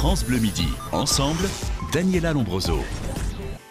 France Bleu Midi. Ensemble, Daniela Lombroso.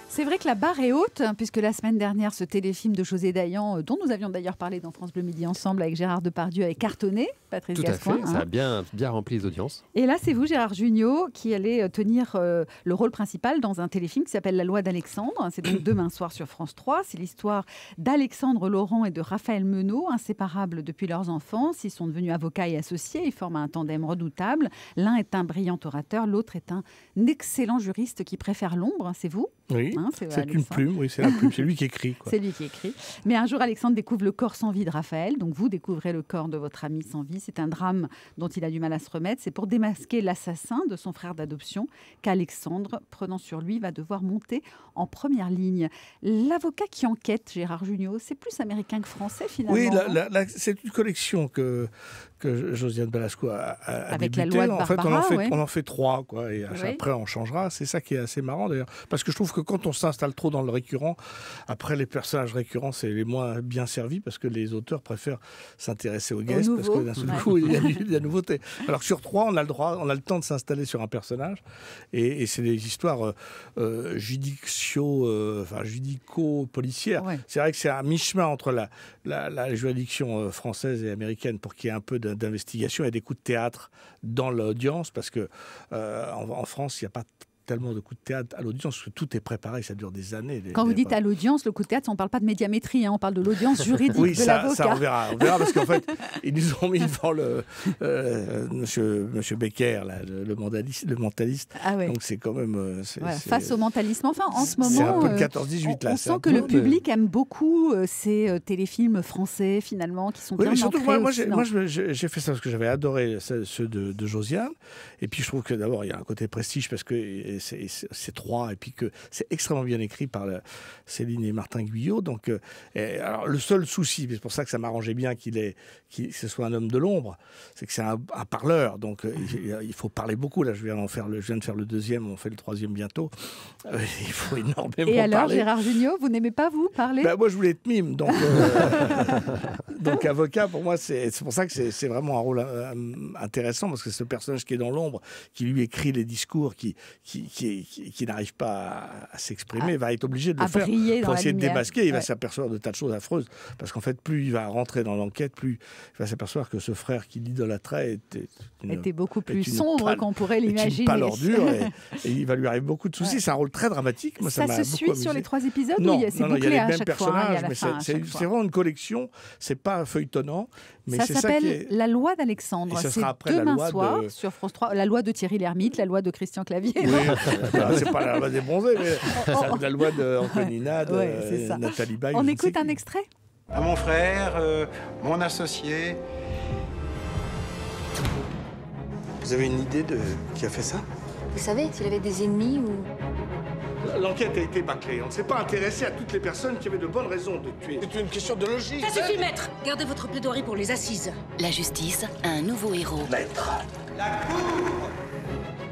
C'est vrai que la barre est haute, puisque la semaine dernière, ce téléfilm de José Dayan, dont nous avions d'ailleurs parlé dans France Bleu Midi ensemble avec Gérard Depardieu, avait cartonné, Patrice Gascoigne. Tout à fait, ça a bien rempli les audiences. Et là, c'est vous, Gérard Jugnot, qui allez tenir le rôle principal dans un téléfilm qui s'appelle La Loi d'Alexandre. C'est donc demain soir sur France 3. C'est l'histoire d'Alexandre Laurent et de Raphaël Menot, inséparables depuis leurs enfance. Ils sont devenus avocats et associés. Ils forment un tandem redoutable. L'un est un brillant orateur, l'autre est un excellent juriste qui préfère l'ombre. C'est vous ? Oui, c'est Alexandre. une plume, oui, c'est la plume, c'est lui qui écrit. C'est lui qui écrit. Mais un jour, Alexandre découvre le corps sans vie de Raphaël, donc vous découvrez le corps de votre ami sans vie. C'est un drame dont il a du mal à se remettre. C'est pour démasquer l'assassin de son frère d'adoption qu'Alexandre, prenant sur lui, va devoir monter en première ligne. L'avocat qui enquête, Gérard Jugnot, c'est plus américain que français finalement. Oui, c'est une collection que Josiane Balasco a avec débutée. La Loi de En fait, Barbara, on en fait 3, quoi, et après on changera. C'est ça qui est assez marrant d'ailleurs, parce que je trouve que quand on s'installe trop dans le récurrent, après les personnages récurrents, c'est les moins bien servis, parce que les auteurs préfèrent s'intéresser aux guests, parce que d'un seul coup, il y a de la nouveauté. Alors que sur 3, on a le temps de s'installer sur un personnage, et c'est des histoires judico-policières. Ouais. C'est vrai que c'est un mi-chemin entre la juridiction française et américaine, pour qu'il y ait un peu d'investigation et des coups de théâtre dans l'audience, parce que en France, il n'y a pas tellement de coups de théâtre à l'audience, parce que tout est préparé, ça dure des années. Quand vous dites à l'audience, le coup de théâtre, on ne parle pas de médiamétrie, on parle de l'audience juridique de l'avocat. Ça, on verra, parce qu'en fait, ils nous ont mis devant monsieur Becker, là, le mentaliste. Ah ouais. Donc c'est quand même... face au mentalisme. Enfin, en ce moment, c'est un peu le 14-18, là. On sent que le public aime beaucoup ces téléfilms français, finalement, qui sont bien ancrés. Moi, j'ai fait ça parce que j'avais adoré ceux de Josiane. Et puis, je trouve que d'abord, il y a un côté prestige, parce que c'est 3, et puis que c'est extrêmement bien écrit par Céline et Martin Guyot. Donc, alors le seul souci, c'est pour ça que ça m'arrangeait bien que ce soit un homme de l'ombre, c'est que c'est un parleur. Donc, il faut parler beaucoup. Là, je viens de faire le deuxième, on fait le troisième bientôt. Il faut énormément parler. Et alors, Gérard Jugnot, vous n'aimez pas, vous, parler ? Moi, je voulais être mime. Donc, donc avocat, pour moi, c'est pour ça que c'est vraiment un rôle intéressant, parce que ce personnage qui est dans l'ombre, qui lui écrit les discours, qui n'arrive pas à s'exprimer, va être obligé de le faire pour essayer de démasquer. Il va s'apercevoir de tas de choses affreuses, parce qu'en fait, plus il va rentrer dans l'enquête, plus il va s'apercevoir que ce frère qui l'idolâtrait était beaucoup plus sombre qu'on pourrait l'imaginer. Une pâle ordure, et il va lui arriver beaucoup de soucis. C'est un rôle très dramatique. Moi, ça se suit sur les 3 épisodes? Non, il y a les mêmes personnages, mais c'est vraiment une collection. C'est pas feuilletonnant. Mais ça s'appelle La Loi d'Alexandre. C'est demain soir sur France 3. La loi de Thierry Lhermitte, la loi de Christian Clavier. Oui, c'est pas la loi des bronzés, mais c'est la loi d'Antonina, de Nathalie Baye. On écoute un extrait. À mon frère, mon associé. Vous avez une idée de qui a fait ça? Vous savez, s'il avait des ennemis ou... L'enquête a été bâclée. On ne s'est pas intéressé à toutes les personnes qui avaient de bonnes raisons de tuer. C'est une question de logique. Ça suffit, maître. Gardez votre plaidoirie pour les assises. La justice a un nouveau héros. Maître. La cour.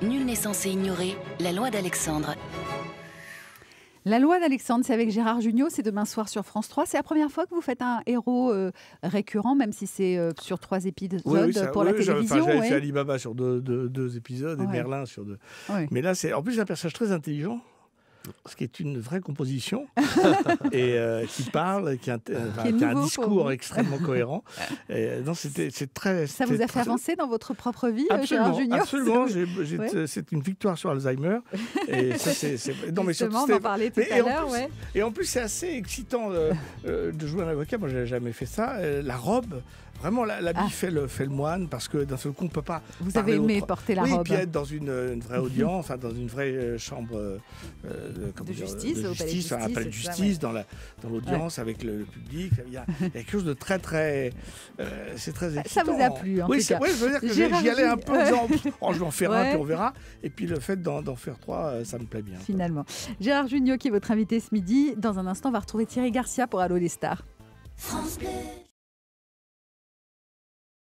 Nul n'est censé ignorer la loi d'Alexandre. La Loi d'Alexandre, c'est avec Gérard Jugnot, c'est demain soir sur France 3. C'est la première fois que vous faites un héros récurrent, même si c'est sur 3 épisodes pour la télévision. J'avais fait Alibaba sur deux épisodes et Merlin sur 2. Ouais. Mais là, c'est en plus un personnage très intelligent, ce qui est une vraie composition, et qui parle, qui a un discours extrêmement cohérent. C'est très. Ça vous a fait avancer dans votre propre vie, Gérard Jugnot? Absolument. C'est une victoire sur Alzheimer. Et ça, non, mais surtout, on en parlait tout à l'heure. Et en plus, c'est assez excitant de jouer un avocat. Moi, j'ai jamais fait ça. La robe. Vraiment, l'habit fait le moine, parce que d'un seul coup, on ne peut pas. Vous avez aimé porter la robe. Oui, puis être dans une vraie audience, dans une vraie chambre de justice, un appel de justice, dans l'audience, avec le public. Il y a quelque chose de très, très. C'est très excitant. Ça vous a plu, en tout cas. Oui, je veux dire que j'y allais un peu en disant je vais en faire un, puis on verra. Et puis le fait d'en faire 3, ça me plaît bien. Finalement. Gérard Jugnot, qui est votre invité ce midi. Dans un instant, on va retrouver Thierry Garcia pour Allô les stars. France Bleu.